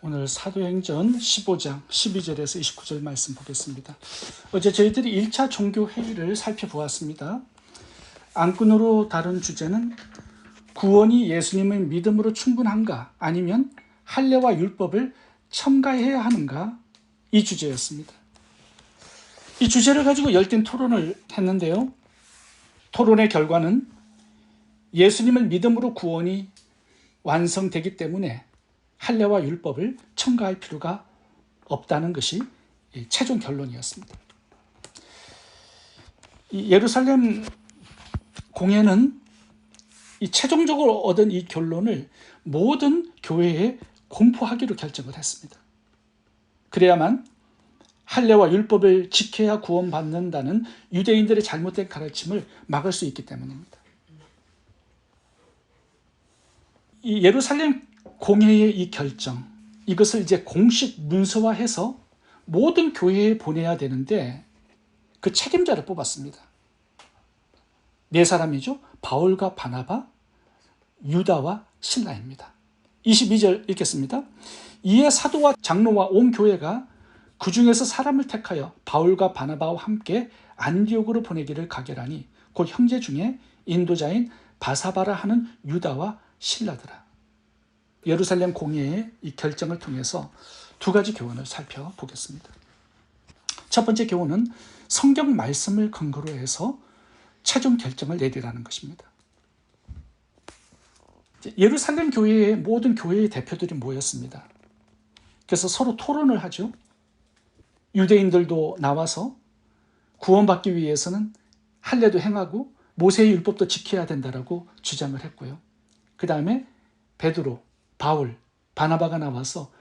오늘 사도행전 15장 12절에서 29절 말씀 보겠습니다. 어제 저희들이 1차 종교회의를 살펴보았습니다. 안건으로 다룬 주제는 구원이 예수님의 믿음으로 충분한가 아니면 할례와 율법을 첨가해야 하는가, 이 주제였습니다. 이 주제를 가지고 열띤 토론을 했는데요. 토론의 결과는 예수님을 믿음으로 구원이 완성되기 때문에 할례와 율법을 첨가할 필요가 없다는 것이 최종 결론이었습니다. 이 예루살렘 공회는 이 최종적으로 얻은 이 결론을 모든 교회에 공포하기로 결정을 했습니다. 그래야만 할례와 율법을 지켜야 구원받는다는 유대인들의 잘못된 가르침을 막을 수 있기 때문입니다. 이 예루살렘 공회의 이 결정, 이것을 이제 공식 문서화해서 모든 교회에 보내야 되는데 그 책임자를 뽑았습니다. 네 사람이죠. 바울과 바나바, 유다와 실라입니다. 22절 읽겠습니다. 이에 사도와 장로와 온 교회가 그 중에서 사람을 택하여 바울과 바나바와 함께 안디옥으로 보내기를 가결하니 곧 형제 중에 인도자인 바사바라 하는 유다와 실라더라. 예루살렘 공회의 이 결정을 통해서 두 가지 교훈을 살펴보겠습니다. 첫 번째 교훈은 성경 말씀을 근거로 해서 최종 결정을 내리라는 것입니다. 예루살렘 교회의 모든 교회의 대표들이 모였습니다. 그래서 서로 토론을 하죠. 유대인들도 나와서 구원받기 위해서는 할례도 행하고 모세의 율법도 지켜야 된다라고 주장을 했고요. 그 다음에 베드로, 바울, 바나바가 나와서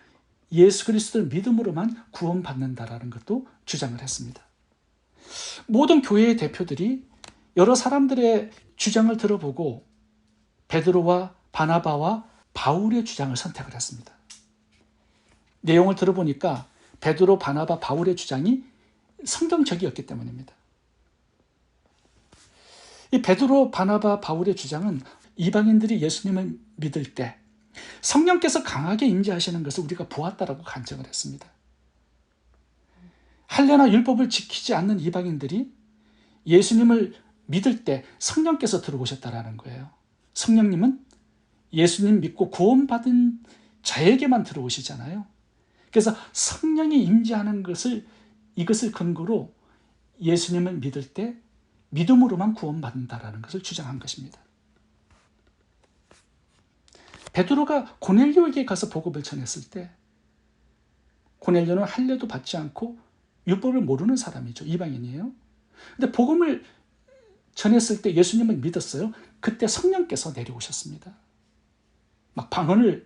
예수 그리스도를 믿음으로만 구원받는다라는 것도 주장을 했습니다. 모든 교회의 대표들이 여러 사람들의 주장을 들어보고 베드로와 바나바와 바울의 주장을 선택을 했습니다. 내용을 들어보니까 베드로, 바나바, 바울의 주장이 성경적이었기 때문입니다. 이 베드로, 바나바, 바울의 주장은 이방인들이 예수님을 믿을 때 성령께서 강하게 임재하시는 것을 우리가 보았다라고 간증을 했습니다. 할례나 율법을 지키지 않는 이방인들이 예수님을 믿을 때 성령께서 들어오셨다라는 거예요. 성령님은 예수님 믿고 구원받은 자에게만 들어오시잖아요. 그래서 성령이 임재하는 이것을 근거로 예수님을 믿을 때 믿음으로만 구원받는다라는 것을 주장한 것입니다. 베드로가 고넬료에게 가서 복음을 전했을 때 고넬료는 할례도 받지 않고 율법을 모르는 사람이죠. 이방인이에요. 근데 복음을 전했을 때 예수님을 믿었어요. 그때 성령께서 내려오셨습니다. 막 방언을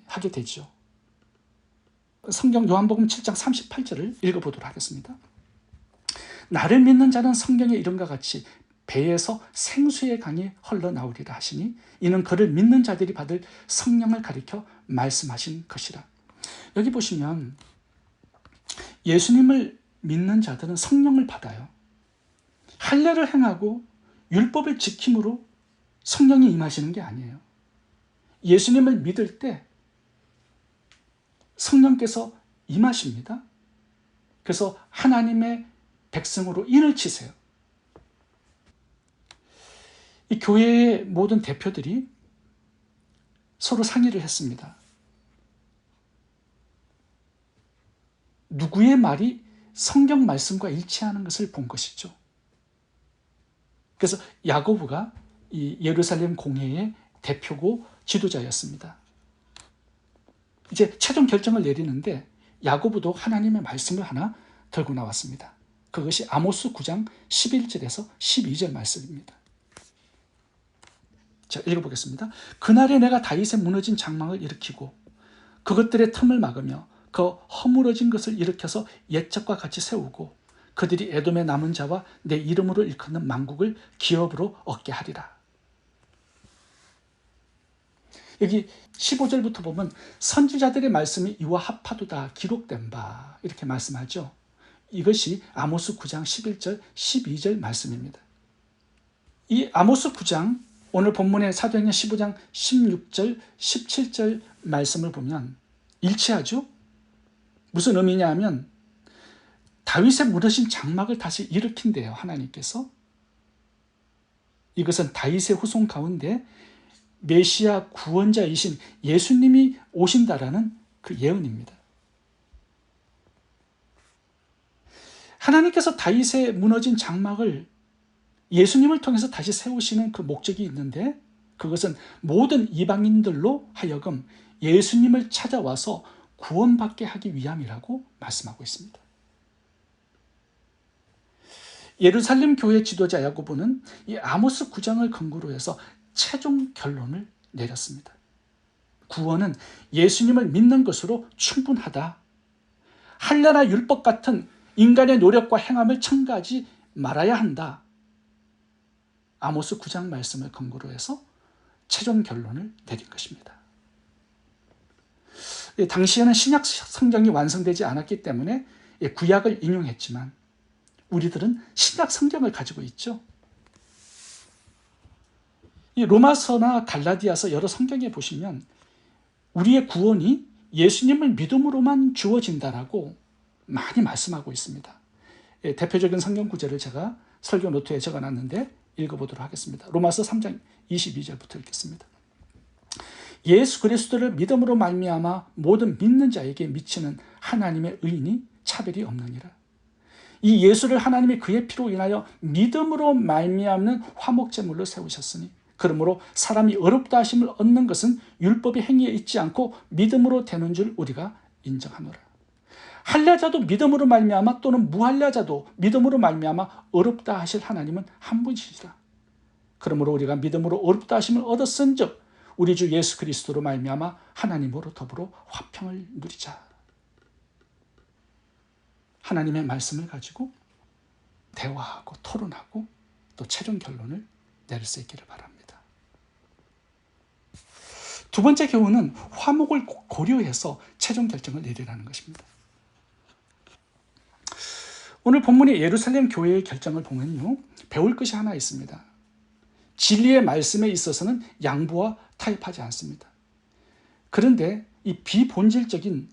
하게 되죠. 성경 요한복음 7장 38절을 읽어보도록 하겠습니다. 나를 믿는 자는 성경의 이름과 같이 배에서 생수의 강이 흘러나오리라 하시니 이는 그를 믿는 자들이 받을 성령을 가리켜 말씀하신 것이라. 여기 보시면 예수님을 믿는 자들은 성령을 받아요. 할례를 행하고 율법을 지킴으로 성령이 임하시는 게 아니에요. 예수님을 믿을 때 성령께서 임하십니다. 그래서 하나님의 백성으로 인을 치세요. 이 교회의 모든 대표들이 서로 상의를 했습니다. 누구의 말이 성경 말씀과 일치하는 것을 본 것이죠. 그래서 야고보가 이 예루살렘 공회의 대표고 지도자였습니다. 이제 최종 결정을 내리는데 야고보도 하나님의 말씀을 하나 들고 나왔습니다. 그것이 아모스 9장 11절에서 12절 말씀입니다. 자, 읽어보겠습니다. 그날에 내가 다윗의 무너진 장막을 일으키고 그것들의 틈을 막으며 그 허물어진 것을 일으켜서 옛적과 같이 세우고 그들이 에돔의 남은 자와 내 이름으로 일컫는 만국을 기업으로 얻게 하리라. 여기 15절부터 보면 선지자들의 말씀이 이와 합하도다 기록된 바 이렇게 말씀하죠. 이것이 아모스 9장 11절 12절 말씀입니다. 이 아모스 9장 오늘 본문의 사도행전 15장 16절, 17절 말씀을 보면 일치하죠? 무슨 의미냐 하면 다윗의 무너진 장막을 다시 일으킨대요, 하나님께서. 이것은 다윗의 후손 가운데 메시아 구원자이신 예수님이 오신다라는 그 예언입니다. 하나님께서 다윗의 무너진 장막을 예수님을 통해서 다시 세우시는 그 목적이 있는데, 그것은 모든 이방인들로 하여금 예수님을 찾아와서 구원받게 하기 위함이라고 말씀하고 있습니다. 예루살렘 교회 지도자 야고보는 이 아모스 9장을 근거로 해서 최종 결론을 내렸습니다. 구원은 예수님을 믿는 것으로 충분하다. 할례나 율법 같은 인간의 노력과 행함을 첨가하지 말아야 한다. 아모스 9장 말씀을 근거로 해서 최종 결론을 내린 것입니다. 당시에는 신약 성경이 완성되지 않았기 때문에 구약을 인용했지만 우리들은 신약 성경을 가지고 있죠. 이 로마서나 갈라디아서 여러 성경에 보시면 우리의 구원이 예수님을 믿음으로만 주어진다라고 많이 말씀하고 있습니다. 대표적인 성경 구절을 제가 설교 노트에 적어놨는데 읽어보도록 하겠습니다. 로마서 3장 22절부터 읽겠습니다. 예수 그리스도를 믿음으로 말미암아 모든 믿는 자에게 미치는 하나님의 의인이 차별이 없느니라. 이 예수를 하나님이 그의 피로 인하여 믿음으로 말미암는 화목제물로 세우셨으니 그러므로 사람이 의롭다 하심을 얻는 것은 율법의 행위에 있지 않고 믿음으로 되는 줄 우리가 인정하노라. 할례자도 믿음으로 말미암아 또는 무할례자도 믿음으로 말미암아 의롭다 하실 하나님은 한 분이시라. 그러므로 우리가 믿음으로 의롭다 하심을 얻었은즉 우리 주 예수 그리스도로 말미암아 하나님으로 더불어 화평을 누리자. 하나님의 말씀을 가지고 대화하고 토론하고 또 최종 결론을 내릴 수 있기를 바랍니다. 두 번째 교훈은 화목을 고려해서 최종 결정을 내리라는 것입니다. 오늘 본문의 예루살렘 교회의 결정을 보면요, 배울 것이 하나 있습니다. 진리의 말씀에 있어서는 양보와 타협하지 않습니다. 그런데 이 비본질적인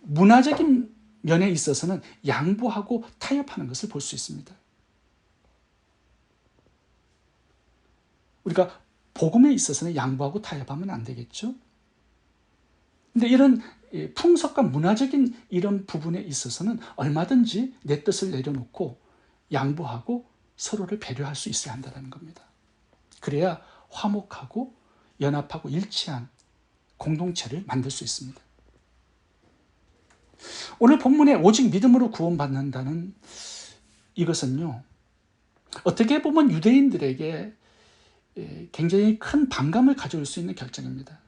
문화적인 면에 있어서는 양보하고 타협하는 것을 볼 수 있습니다. 우리가 복음에 있어서는 양보하고 타협하면 안 되겠죠? 근데 이런 풍속과 문화적인 이런 부분에 있어서는 얼마든지 내 뜻을 내려놓고 양보하고 서로를 배려할 수 있어야 한다는 겁니다. 그래야 화목하고 연합하고 일치한 공동체를 만들 수 있습니다. 오늘 본문에 오직 믿음으로 구원받는다는 이것은요, 어떻게 보면 유대인들에게 굉장히 큰 반감을 가져올 수 있는 결정입니다.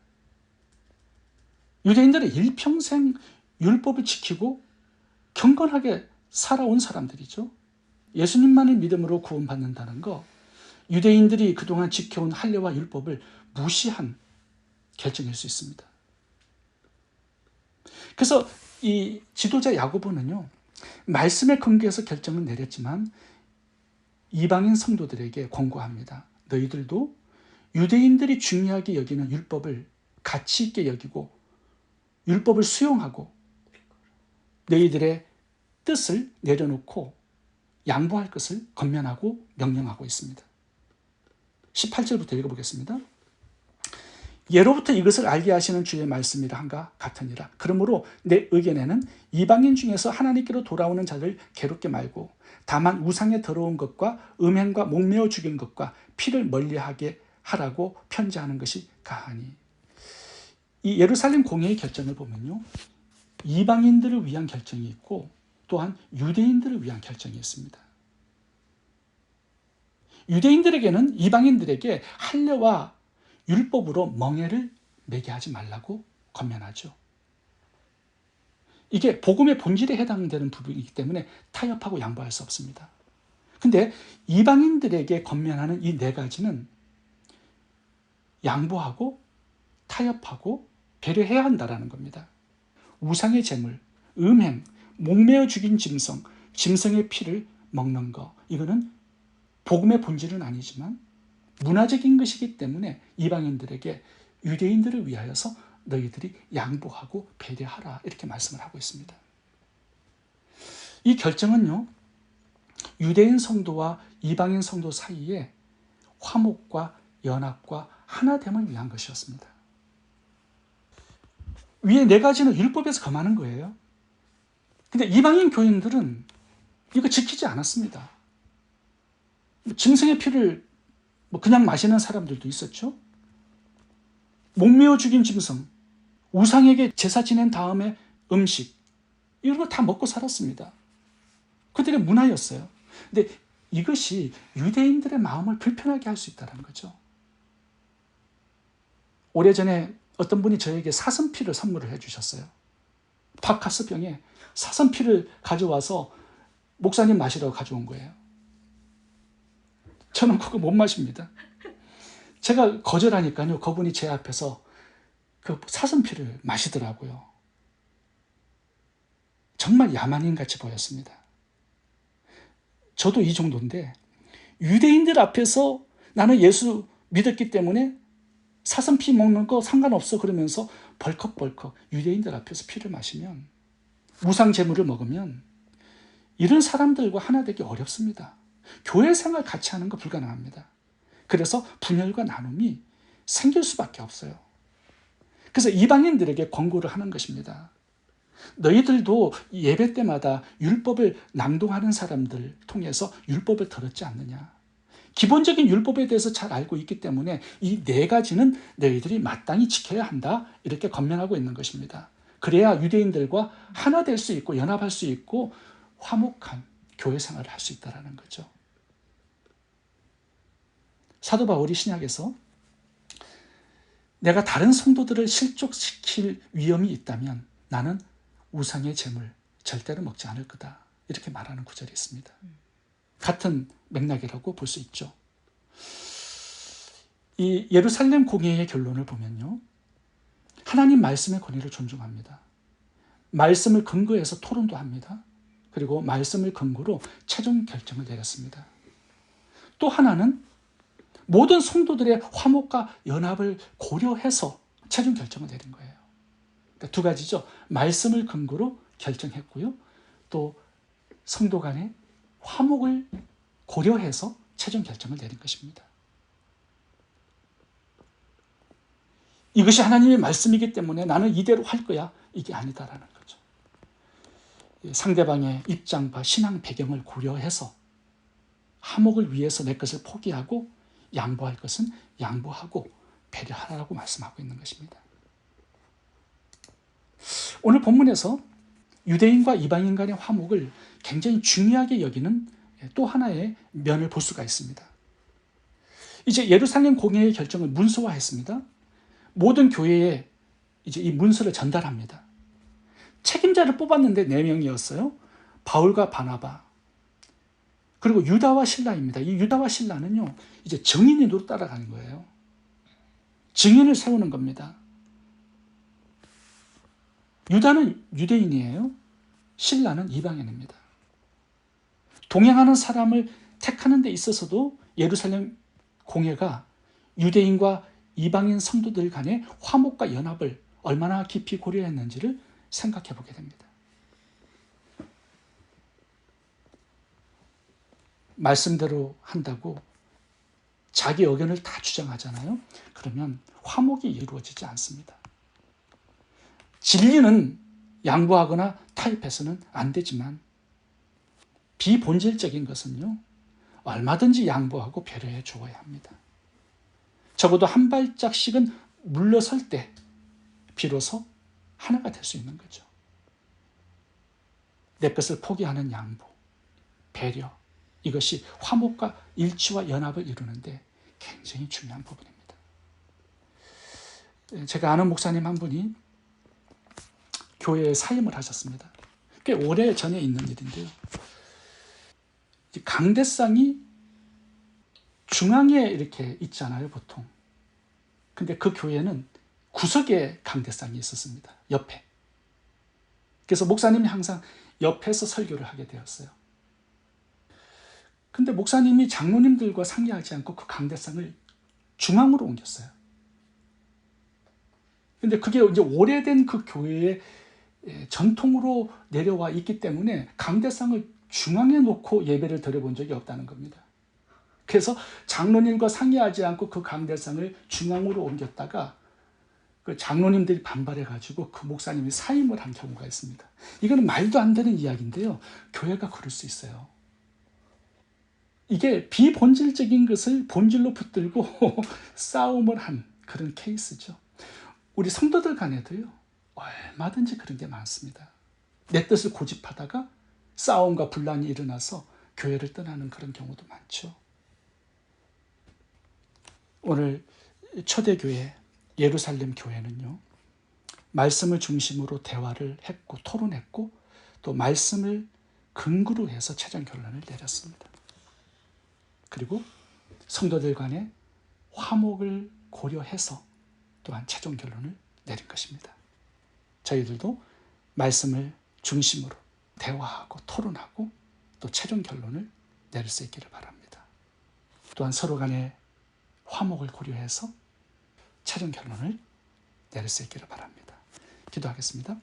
유대인들은 일평생 율법을 지키고 경건하게 살아온 사람들이죠. 예수님만을 믿음으로 구원받는다는 거, 유대인들이 그동안 지켜온 할례와 율법을 무시한 결정일 수 있습니다. 그래서 이 지도자 야고보는요, 말씀에 근거해서 결정을 내렸지만 이방인 성도들에게 권고합니다. 너희들도 유대인들이 중요하게 여기는 율법을 가치 있게 여기고 율법을 수용하고 너희들의 뜻을 내려놓고 양보할 것을 권면하고 명령하고 있습니다. 18절부터 읽어보겠습니다. 예로부터 이것을 알게 하시는 주의 말씀이라 한가 같으니라. 그러므로 내 의견에는 이방인 중에서 하나님께로 돌아오는 자를 괴롭게 말고 다만 우상에 더러운 것과 음행과 목매어 죽인 것과 피를 멀리하게 하라고 편지하는 것이 가하니. 이 예루살렘 공회의 결정을 보면요, 이방인들을 위한 결정이 있고 또한 유대인들을 위한 결정이 있습니다. 유대인들에게는 이방인들에게 할례와 율법으로 멍에를 매게 하지 말라고 권면하죠. 이게 복음의 본질에 해당되는 부분이기 때문에 타협하고 양보할 수 없습니다. 근데 이방인들에게 권면하는 이 네 가지는 양보하고 타협하고 배려해야 한다는 겁니다. 우상의 제물, 음행, 목매어 죽인 짐승, 짐승의 피를 먹는 거, 이거는 복음의 본질은 아니지만 문화적인 것이기 때문에 이방인들에게 유대인들을 위하여서 너희들이 양보하고 배려하라 이렇게 말씀을 하고 있습니다. 이 결정은요, 유대인 성도와 이방인 성도 사이에 화목과 연합과 하나됨을 위한 것이었습니다. 위에 네 가지는 율법에서 금하는 거예요. 근데 이방인 교인들은 이거 지키지 않았습니다. 짐승의 피를 그냥 마시는 사람들도 있었죠. 목매어 죽인 짐승, 우상에게 제사 지낸 다음에 음식, 이런 거 다 먹고 살았습니다. 그들의 문화였어요. 근데 이것이 유대인들의 마음을 불편하게 할 수 있다는 거죠. 오래전에 어떤 분이 저에게 사슴피를 선물을 해주셨어요. 바카스병에 사슴피를 가져와서 목사님 마시라고 가져온 거예요. 저는 그거 못 마십니다. 제가 거절하니까요, 그분이 제 앞에서 그 사슴피를 마시더라고요. 정말 야만인같이 보였습니다. 저도 이 정도인데 유대인들 앞에서 나는 예수 믿었기 때문에 사슴피 먹는 거 상관없어 그러면서 벌컥벌컥 유대인들 앞에서 피를 마시면, 우상 제물을 먹으면 이런 사람들과 하나 되기 어렵습니다. 교회 생활 같이 하는 거 불가능합니다. 그래서 분열과 나눔이 생길 수밖에 없어요. 그래서 이방인들에게 권고를 하는 것입니다. 너희들도 예배 때마다 율법을 낭독하는 사람들 통해서 율법을 들었지 않느냐. 기본적인 율법에 대해서 잘 알고 있기 때문에 이 네 가지는 너희들이 마땅히 지켜야 한다, 이렇게 권면하고 있는 것입니다. 그래야 유대인들과 하나 될 수 있고 연합할 수 있고 화목한 교회 생활을 할 수 있다는 거죠. 사도 바울이 신약에서 내가 다른 성도들을 실족시킬 위험이 있다면 나는 우상의 제물 절대로 먹지 않을 거다, 이렇게 말하는 구절이 있습니다. 같은 맥락이라고 볼 수 있죠. 이 예루살렘 공회의 결론을 보면요, 하나님 말씀의 권위를 존중합니다. 말씀을 근거해서 토론도 합니다. 그리고 말씀을 근거로 최종 결정을 내렸습니다. 또 하나는 모든 성도들의 화목과 연합을 고려해서 최종 결정을 내린 거예요. 그러니까 두 가지죠. 말씀을 근거로 결정했고요, 또 성도 간의 화목을 고려해서 최종 결정을 내린 것입니다. 이것이 하나님의 말씀이기 때문에 나는 이대로 할 거야, 이게 아니다라는 거죠. 상대방의 입장과 신앙 배경을 고려해서 화목을 위해서 내 것을 포기하고 양보할 것은 양보하고 배려하라고 말씀하고 있는 것입니다. 오늘 본문에서 유대인과 이방인 간의 화목을 굉장히 중요하게 여기는 또 하나의 면을 볼 수가 있습니다. 이제 예루살렘 공회의 결정을 문서화했습니다. 모든 교회에 이제 이 문서를 전달합니다. 책임자를 뽑았는데 4명이었어요. 바울과 바나바, 그리고 유다와 실라입니다. 이 유다와 실라는요, 이제 증인으로 따라가는 거예요. 증인을 세우는 겁니다. 유다는 유대인이에요. 실라는 이방인입니다. 동행하는 사람을 택하는 데 있어서도 예루살렘 공회가 유대인과 이방인 성도들 간의 화목과 연합을 얼마나 깊이 고려했는지를 생각해 보게 됩니다. 말씀대로 한다고 자기 의견을 다 주장하잖아요. 그러면 화목이 이루어지지 않습니다. 진리는 양보하거나 타협해서는 안 되지만 비본질적인 것은요, 얼마든지 양보하고 배려해 주어야 합니다. 적어도 한 발짝씩은 물러설 때 비로소 하나가 될 수 있는 거죠. 내 것을 포기하는 양보, 배려, 이것이 화목과 일치와 연합을 이루는데 굉장히 중요한 부분입니다. 제가 아는 목사님 한 분이 교회에 사임을 하셨습니다. 꽤 오래 전에 있는 일인데요. 강대상이 중앙에 이렇게 있잖아요, 보통. 근데 그 교회는 구석에 강대상이 있었습니다, 옆에. 그래서 목사님이 항상 옆에서 설교를 하게 되었어요. 근데 목사님이 장로님들과 상의하지 않고 그 강대상을 중앙으로 옮겼어요. 근데 그게 이제 오래된 그 교회의 전통으로 내려와 있기 때문에 강대상을 중앙에 놓고 예배를 드려본 적이 없다는 겁니다. 그래서 장로님과 상의하지 않고 그 강대상을 중앙으로 옮겼다가 그 장로님들이 반발해가지고 그 목사님이 사임을 한 경우가 있습니다. 이거는 말도 안 되는 이야기인데요. 교회가 그럴 수 있어요. 이게 비본질적인 것을 본질로 붙들고 싸움을 한 그런 케이스죠. 우리 성도들 간에도요. 얼마든지 그런 게 많습니다. 내 뜻을 고집하다가 싸움과 분란이 일어나서 교회를 떠나는 그런 경우도 많죠. 오늘 초대교회 예루살렘 교회는요. 말씀을 중심으로 대화를 했고 토론했고 또 말씀을 근거로 해서 최종 결론을 내렸습니다. 그리고 성도들 간의 화목을 고려해서 또한 최종 결론을 내린 것입니다. 저희들도 말씀을 중심으로 대화하고 토론하고 또 최종 결론을 내릴 수 있기를 바랍니다. 또한 서로 간의 화목을 고려해서 최종 결론을 내릴 수 있기를 바랍니다. 기도하겠습니다.